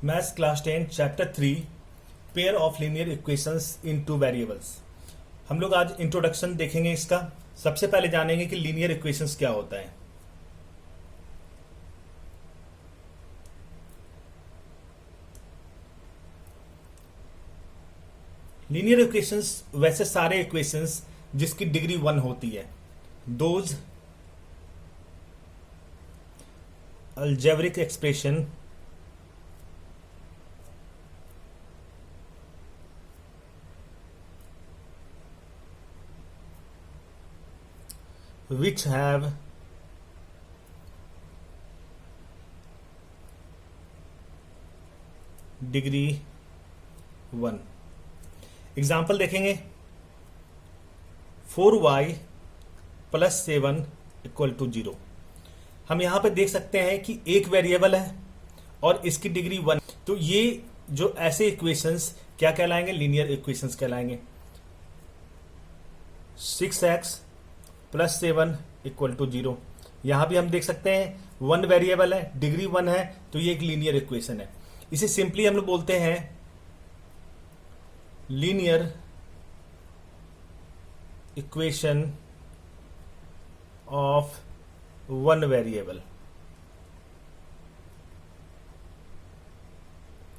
Maths class 10 chapter 3 pair of linear equations in two variables. हम लोग आज introduction देखेंगे इसका। सबसे पहले जानेंगे कि लीनियर इक्वेशंस क्या होता है। लीनियर इक्वेशंस वैसे सारे इक्वेशंस जिसकी डिग्री 1 होती है, those algebraic expression which have degree 1। Example देखेंगे। 4y plus 7 equal to 0। हम यहां पे देख सकते हैं कि एक वेरिएबल है और इसकी डिग्री 1। तो ये जो ऐसे इक्वेशंस क्या कहलाएंगे? लीनियर इक्वेशंस कहलाएंगे। 6x plus 7 equal to 0। यहां भी हम देख सकते हैं 1 वेरिएबल है, डिग्री 1 है, तो ये एक लीनियर इक्वेशन है। इसे सिंपली हम लोग बोलते हैं लीनियर इक्वेशन ऑफ 1 वेरिएबल।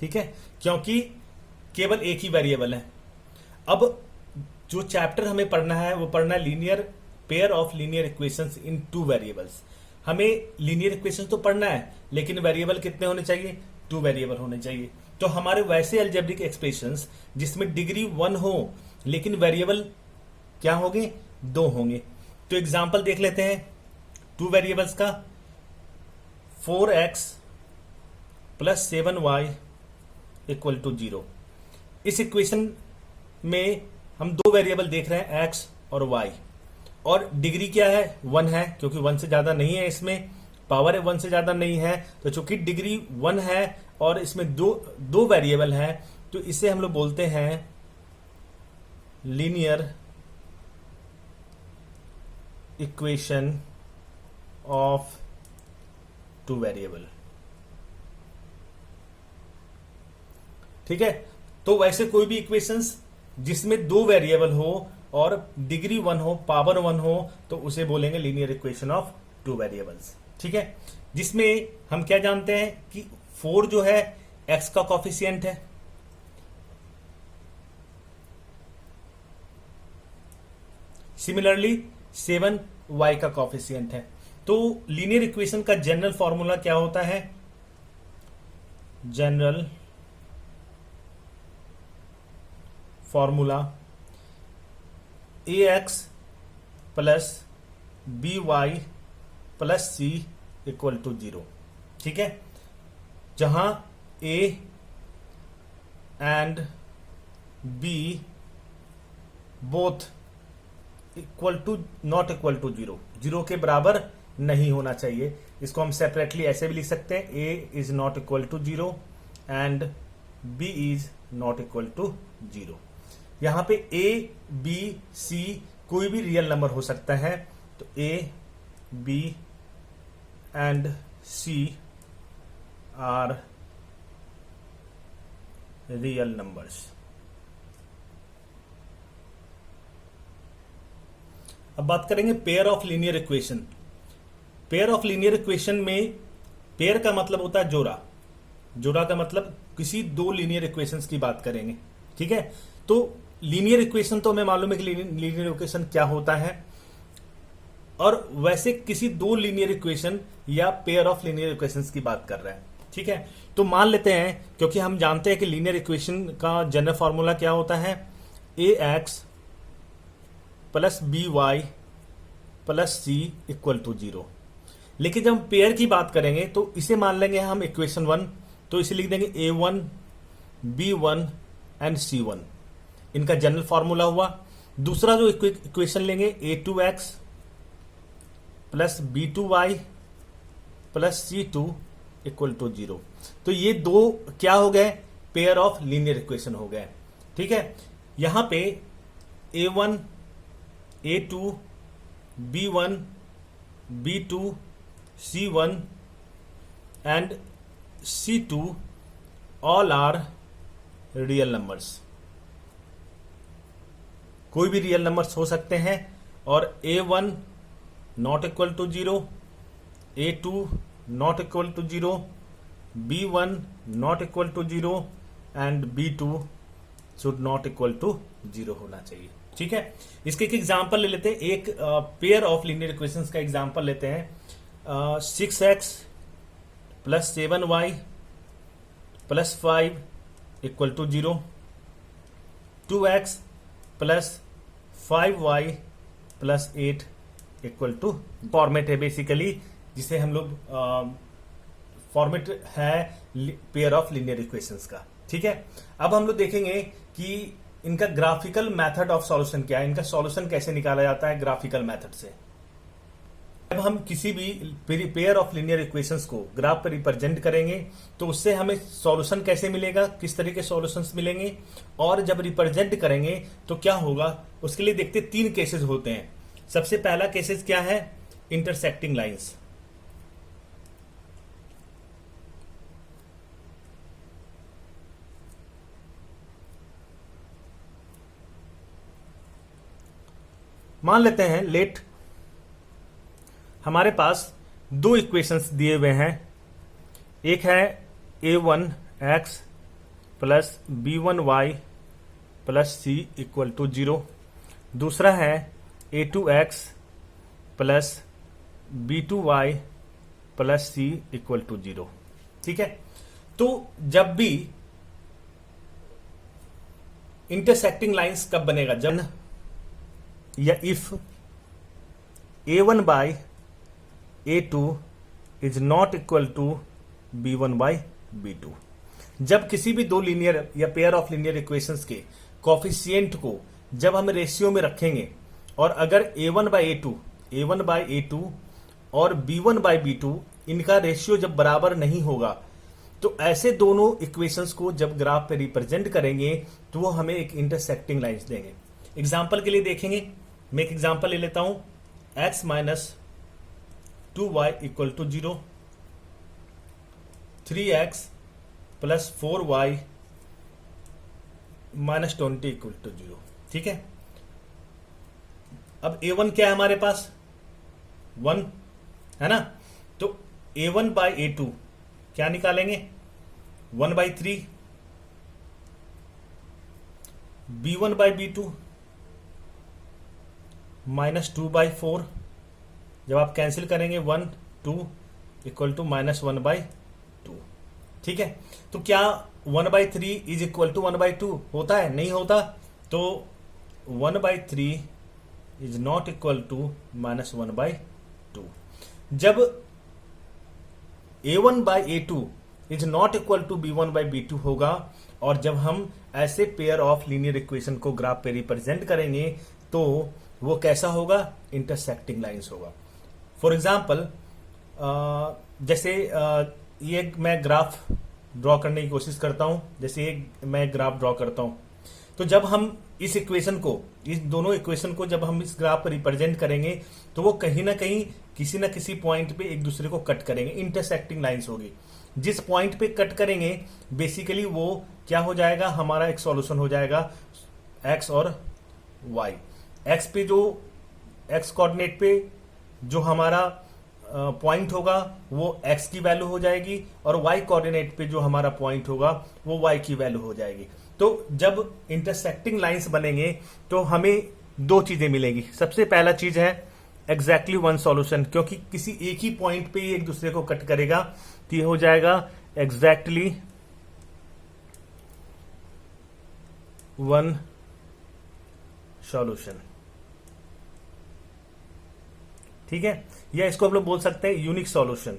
ठीक है, क्योंकि केवल एक ही वेरिएबल है। अब जो चैप्टर हमें पढ़ना है वो पढ़ना है linear pair of linear equations in two variables. हमें लीनियर इक्वेशंस तो पढ़ना है, लेकिन वेरिएबल कितने होने चाहिए? 2 वेरिएबल होने चाहिए। तो हमारे वैसे अलजेब्रिक एक्सप्रेशंस जिसमें डिग्री 1 हो लेकिन वेरिएबल क्या होंगे? 2 होंगे। तो एग्जांपल देख लेते हैं 2 वेरिएबल्स का। 4x plus 7y equal to 0। इस इक्वेशन में हम 2 वेरिएबल देख रहे हैं, x और y, और डिग्री क्या है? 1 है, क्योंकि 1 से ज्यादा नहीं है, इसमें पावर है 1 से ज्यादा नहीं है। तो चूंकि डिग्री 1 है और इसमें दो वेरिएबल है, तो इसे हम लोग बोलते हैं लीनियर इक्वेशन ऑफ 2 वेरिएबल। ठीक है, तो वैसे कोई भी इक्वेशंस जिसमें 2 वेरिएबल हो और डिग्री 1 हो, पावर 1 हो, तो उसे बोलेंगे लीनियर इक्वेशन ऑफ 2 वेरिएबल्स। ठीक है, जिसमें हम क्या जानते हैं कि 4 जो है x का कॉफिशिएंट है, सिमिलरली 7 y का कॉफिशिएंट है। तो लीनियर इक्वेशन का जनरल फॉर्मूला क्या होता है? General formula ax plus by plus c equal to 0। ठीक है, जहां a and b both equal to not equal to 0, 0 के बराबर नहीं होना चाहिए। इसको हम सेपरेटली ऐसे भी लिख सकते हैं, a is not equal to 0 and b is not equal to 0। यहां पे a b c कोई भी रियल नंबर हो सकता है, तो a b and c are real numbers. अब बात करेंगे pair of linear equation. Pair of linear equation में पेयर का मतलब होता है जोड़ा। जोड़ा का मतलब किसी 2 लीनियर इक्वेशंस की बात करेंगे। ठीक है, तो लीनियर इक्वेशन तो हमें मालूम है कि लीनियर इक्वेशन क्या होता है, और वैसे किसी 2 लीनियर इक्वेशन या पेयर ऑफ लीनियर इक्वेशंस की बात कर रहे हैं। ठीक है, तो मान लेते हैं, क्योंकि हम जानते हैं कि लीनियर इक्वेशन का जनरल फॉर्मूला क्या होता है? ax plus by plus c equal to 0। लेकिन जब हम पेयर की बात करेंगे तो इसे मान लेंगे हम इक्वेशन 1, तो इसे लिख देंगे a1 b1 एंड c1। इनका जनरल फॉर्मूला हुआ। दूसरा जो इक्वेशन लेंगे a2x plus b2y plus c2 equal to 0। तो ये 2 क्या हो गए? पेयर ऑफ लीनियर इक्वेशन हो गए। ठीक है, यहां पे a1 a2 b1 b2 c1 and C2 all are real numbers, कोई भी रियल नंबर्स हो सकते हैं, और A1 not equal to 0, A2 not equal to 0, B1 not equal to 0 and B2 should not equal to 0 होना चाहिए। ठीक है, इसके एक एग्जांपल ले लेते हैं, एक पेयर ऑफ लीनियर इक्वेशंस का एग्जांपल लेते हैं। 6x plus 7y plus 5 equal to 0, 2x plus 5y plus 8 equal to, format है बेसिकली जिसे हम लोग फॉर्मेट है पेयर ऑफ लीनियर इक्वेशंस का। ठीक है, अब हम लोग देखेंगे कि इनका ग्राफिकल मेथड ऑफ सॉल्यूशन क्या है, इनका सॉल्यूशन कैसे निकाला जाता है ग्राफिकल मेथड से। जब हम किसी भी पेयर ऑफ लीनियर इक्वेशंस को ग्राफ पर रिप्रेजेंट करेंगे तो उससे हमें सॉल्यूशन कैसे मिलेगा, किस तरह के सॉल्यूशंस मिलेंगे, और जब रिप्रेजेंट करेंगे तो क्या होगा, उसके लिए देखते 3 केसेस होते हैं। सबसे पहला केसेस क्या है, इंटरसेक्टिंग लाइंस। मान लेते हैं लेट हमारे पास 2 इक्वेशंस दिए हुए हैं, एक है A1x plus B1y plus C equal to 0, दूसरा है A2x plus B2y plus C equal to 0। ठीक है, तो जब भी इंटरसेक्टिंग लाइंस कब बनेगा, जब या if A1 by A2 is not equal to B1 by B2। जब किसी भी 2 लीनियर या पेयर ऑफ लीनियर इक्वेशंस के कोफिशिएंट को जब हम रेशियो में रखेंगे, और अगर A1 बाय A2 और B1 बाय B2 इनका रेशियो जब बराबर नहीं होगा, तो ऐसे दोनों इक्वेशंस को जब ग्राफ पे रिप्रेजेंट करेंगे तो वो हमें एक इंटरसेक्टिंग लाइंस देंगे। एग्जाम्पल के लिए देखेंगे, मैं एक एग्जाम्पल ले लेता हूं, x minus 2y equal to 0, 3x plus 4y minus 20 equal to 0। ठीक है, अब A1 क्या है हमारे पास, 1 है ना, तो A1 बाय A2 क्या निकालेंगे, 1 by 3, B1 by B2 minus 2 by 4, जब आप कैंसिल करेंगे 1 2 इक्वल टू माइनस 1 बाई 2। ठीक है, तो क्या 1 by 3 is equal to 1 by 2 होता है, नहीं होता, तो 1 by 3 is not equal to minus 1 by 2। जब A1 by A2 is not equal to B1 by B2 होगा, और जब हम ऐसे पेयर ऑफ लीनियर इक्वेशन को ग्राफ पे रिप्रेजेंट करेंगे तो वो कैसा होगा, इंटरसेक्टिंग लाइंस होगा। फॉर एग्जाम्पल जैसे ये मैं ग्राफ ड्रॉ करने की कोशिश करता हूं, जैसे मैं ग्राफ ड्रॉ करता हूं, तो जब हम इस इक्वेशन को, इस दोनों इक्वेशन को जब हम इस ग्राफ पर रिप्रेजेंट करेंगे तो वो कहीं ना कहीं किसी ना किसी पॉइंट पे एक दूसरे को कट करेंगे, इंटरसेक्टिंग लाइंस होगी। जिस पॉइंट पे कट करेंगे बेसिकली वो क्या हो जाएगा, हमारा एक सॉल्यूशन हो जाएगा x और y। x पे जो x कोऑर्डिनेट पे जो हमारा पॉइंट होगा वो x की वैल्यू हो जाएगी, और y कोऑर्डिनेट पे जो हमारा पॉइंट होगा वो y की वैल्यू हो जाएगी। तो जब इंटरसेक्टिंग लाइंस बनेंगे तो हमें 2 चीजें मिलेंगी। सबसे पहला चीज है एग्जैक्टली 1 सॉल्यूशन, क्योंकि किसी एक ही पॉइंट पे ही एक दूसरे को कट करेगा, तो ये हो जाएगा एग्जैक्टली 1 सॉल्यूशन। ठीक है, या इसको हम लोग बोल सकते हैं यूनिक सॉल्यूशन।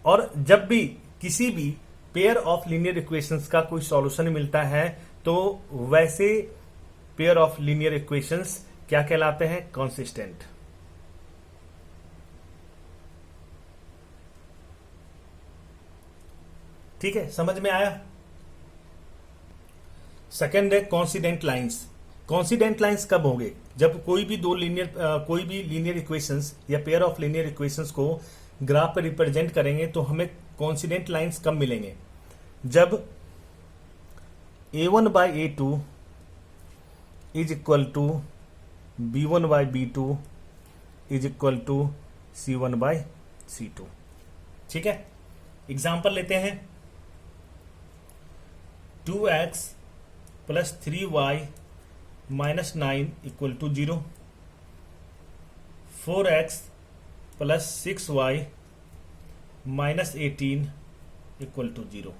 और जब भी किसी भी पेयर ऑफ लीनियर इक्वेशंस का कोई सॉल्यूशन मिलता है तो वैसे पेयर ऑफ लीनियर इक्वेशंस क्या कहलाते हैं, कंसिस्टेंट। ठीक है, समझ में आया। सेकेंड है कॉन्सिडेंट लाइंस। कॉन्सिडेंट लाइंस कब होंगे, जब कोई भी लीनियर इक्वेशंस या पेयर ऑफ लीनियर इक्वेशंस को ग्राफ पे रिप्रेजेंट करेंगे तो हमें कोइंसिडेंट लाइंस कब मिलेंगे? जब a1 by a2 is equal to b1 by b2 is equal to c1 by c2। ठीक है, एग्जाम्पल लेते हैं। 2x plus 3y minus 9 equal to 0, 4x plus 6y minus 18 equal to 0।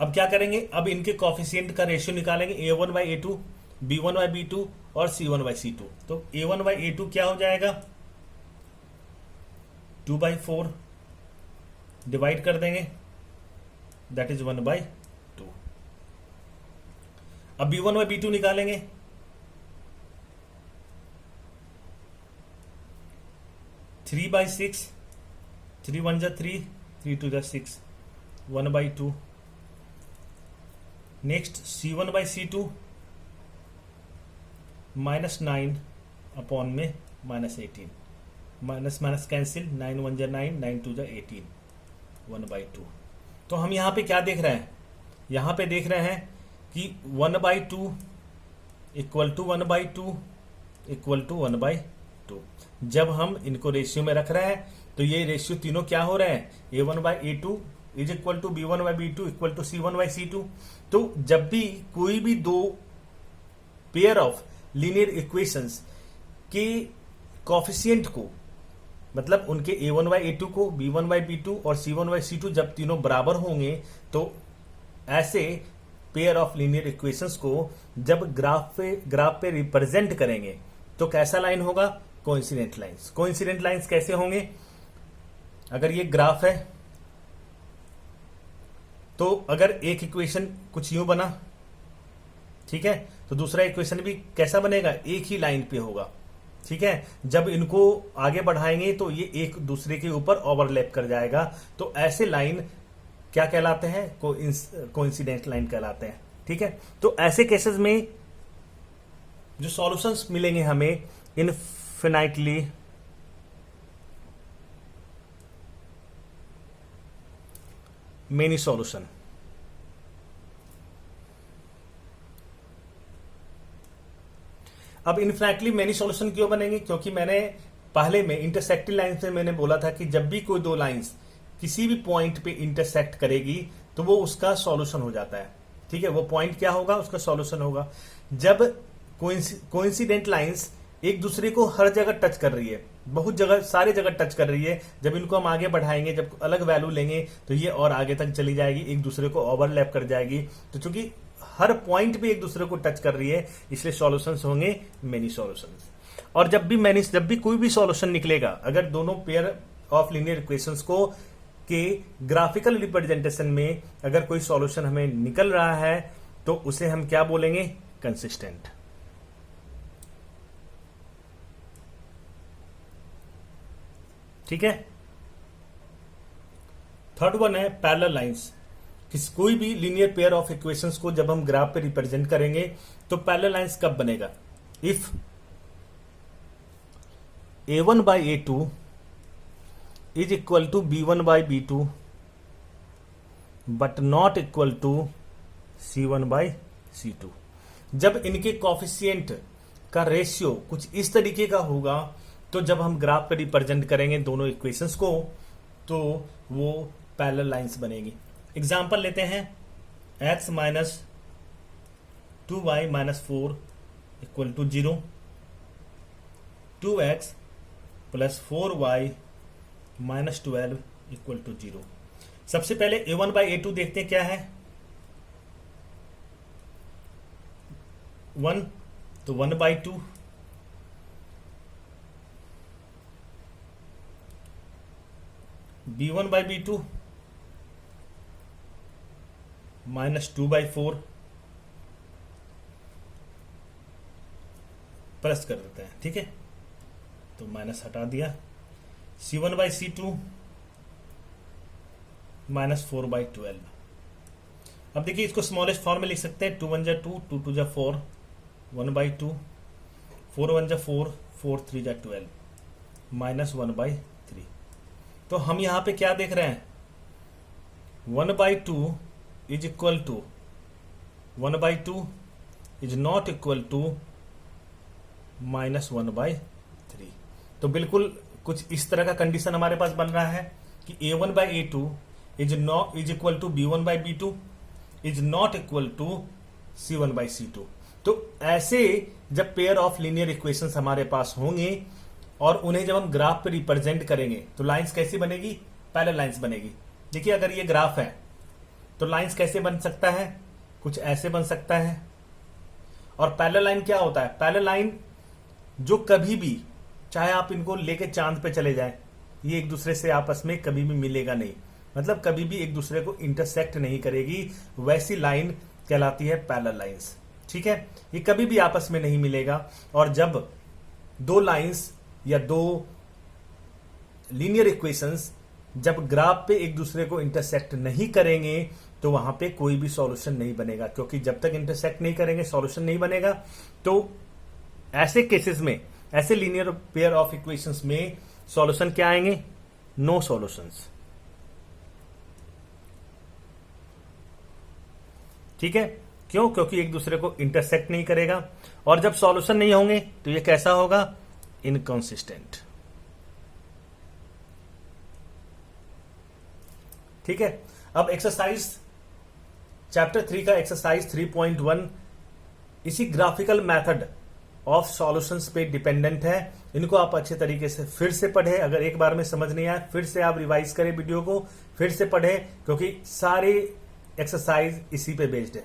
अब क्या करेंगे? अब इनके कॉफिशिएंट का रेशियो निकालेंगे, a1 by a2, b1 by b2 और c1 बाई c2। तो a1 बाई a2 क्या हो जाएगा? 2 बाई 4 डिवाइड कर देंगे, दैट इज 1 बाई 2। अब b1 बाई b2 निकालेंगे, 3 बाई 6, 3 1 जा 3, 3 2 जा 6, 1 by 2। Next c1 by c2 minus 9 upon में माइनस 18, माइनस माइनस कैंसिल, 9 1 जा 9, 9 2 जा 18, 1 बाई 2। तो हम यहाँ पे क्या देख रहे हैं? यहाँ पे देख रहे हैं कि 1 by 2 equal to 1 by 2 equal to 1 by 2। जब हम इनको रेशियो में रख रहे हैं तो ये रेशियो तीनों क्या हो रहे हैं? a1 by a2 is equal to b1 by b2 equal to c1 by c2। तो जब भी कोई भी दो पेयर ऑफ लीनियर इक्वेशंस के कॉफिशिएंट को, मतलब उनके a1 बाई a2 को, b1 बाई b2 और c1 बाई c2 जब तीनों बराबर होंगे तो ऐसे पेयर ऑफ लीनियर इक्वेशंस को जब ग्राफ पे रिप्रेजेंट करेंगे तो कैसा लाइन होगा? Coincident lines. कोइंसिडेंट लाइंस कैसे होंगे? अगर ये ग्राफ है तो अगर एक इक्वेशन कुछ यूं बना, ठीक है, तो दूसरा इक्वेशन भी कैसा बनेगा? एक ही लाइन पे होगा। ठीक है, जब इनको आगे बढ़ाएंगे तो ये एक दूसरे के ऊपर ओवरलैप कर जाएगा। तो ऐसे लाइन क्या कहलाते हैं? कोइंसिडेंट लाइन कहलाते हैं। ठीक है, तो ऐसे केसेस में जो सॉल्यूशंस मिलेंगे हमें इनफिनाइटली मेनी सॉल्यूशन। अब इनफिनाइटली मेनी सॉल्यूशन क्यों बनेंगे? क्योंकि मैंने पहले में इंटरसेक्टिंग लाइन से मैंने बोला था कि जब भी कोई दो लाइंस किसी भी पॉइंट पे इंटरसेक्ट करेगी तो वो उसका सॉल्यूशन हो जाता है। ठीक है, वो पॉइंट क्या होगा? उसका सॉल्यूशन होगा। जब कोइंसिडेंट लाइंस एक दूसरे को हर जगह टच कर रही है, बहुत जगह, सारी जगह टच कर रही है, जब इनको हम आगे बढ़ाएंगे, जब अलग वैल्यू लेंगे तो ये और आगे तक चली जाएगी, एक दूसरे को ओवरलैप कर जाएगी। तो चूंकि हर पॉइंट पे एक दूसरे को टच कर रही है इसलिए सॉल्यूशंस होंगे मेनी सॉल्यूशंस। और जब भी कोई भी सॉल्यूशन निकलेगा, अगर दोनों पेयर ऑफ लीनियर इक्वेशंस को के ग्राफिकल रिप्रेजेंटेशन में अगर कोई सॉल्यूशन हमें निकल रहा है तो उसे हम क्या बोलेंगे? कंसिस्टेंट। ठीक है, थर्ड वन है पैरेलल लाइंस। कोई भी लीनियर पेयर ऑफ इक्वेशंस को जब हम ग्राफ पे रिप्रेजेंट करेंगे तो पैरेलल लाइंस कब बनेगा? If a1 by a2 is equal to b1 by b2 but not equal to c1 by c2। जब इनके कॉफिशिएंट का रेशियो कुछ इस तरीके का होगा तो जब हम ग्राफ पे रिप्रेजेंट करेंगे दोनों इक्वेशंस को तो वो पैरेलल लाइंस बनेगी। एग्जाम्पल लेते हैं, x minus 2y minus 4 equal to 0, 2x plus 4y minus 12 equal to 0। सबसे पहले a1 बाई a2 देखते हैं क्या है? 1, तो 1 by 2, b1 by b2 minus 2 by 4 plus कर देते हैं। ठीक है, तो माइनस हटा दिया, c1 by c2 minus 4 by 12। अब देखिए इसको स्मॉलेस्ट फॉर्म में लिख सकते हैं, 2 1 जा 2, 2 2 जा 4, 1 बाई 2, 4 1 जा 4, 4 3 जा 12 माइनस 1 बाई 3। तो हम यहां पे क्या देख रहे हैं, 1/2 is equal to 1/2 is not equal to -1/3। तो बिल्कुल कुछ इस तरह का कंडीशन हमारे पास बन रहा है कि A1/A2 is equal to B1/B2 is not equal to C1/C2। तो ऐसे जब पेयर ऑफ लीनियर इक्वेशंस हमारे पास होंगे और उन्हें जब हम ग्राफ पे रिप्रेजेंट करेंगे तो लाइंस कैसी बनेगी, पैरेलल लाइंस बनेगी। देखिए अगर ये ग्राफ है तो लाइंस कैसे बन सकता है, कुछ ऐसे बन सकता है। और पैरेलल लाइन क्या होता है, पैरेलल लाइन जो कभी भी, चाहे आप इनको लेके चांद पे चले जाएं, ये एक दूसरे से आपस में कभी भी मिलेगा नहीं, मतलब कभी भी एक दूसरे को इंटरसेक्ट नहीं करेगी, वैसी लाइन कहलाती है पैरेलल लाइंस। ठीक है, ये कभी भी आपस में नहीं मिलेगा। और जब दो लाइंस या दो लीनियर इक्वेशंस जब ग्राफ पे एक दूसरे को इंटरसेक्ट नहीं करेंगे तो वहां पे कोई भी सॉल्यूशन नहीं बनेगा, क्योंकि जब तक इंटरसेक्ट नहीं करेंगे सॉल्यूशन नहीं बनेगा। तो ऐसे केसेस में, ऐसे लीनियर पेयर ऑफ इक्वेशंस में सॉल्यूशन क्या आएंगे, नो सॉल्यूशंस। ठीक है, क्यों, क्योंकि एक दूसरे को इंटरसेक्ट नहीं करेगा। और जब सॉल्यूशन नहीं होंगे तो ये कैसा होगा, इनकंसिस्टेंट। ठीक है, अब एक्सरसाइज चैप्टर 3 का एक्सरसाइज 3.1 इसी ग्राफिकल मेथड ऑफ सॉल्यूशंस पे डिपेंडेंट है। इनको आप अच्छे तरीके से फिर से पढ़े, अगर एक बार में समझ नहीं आया फिर से आप रिवाइज करें वीडियो को, फिर से पढ़े, क्योंकि सारे एक्सरसाइज इसी पे बेस्ड है।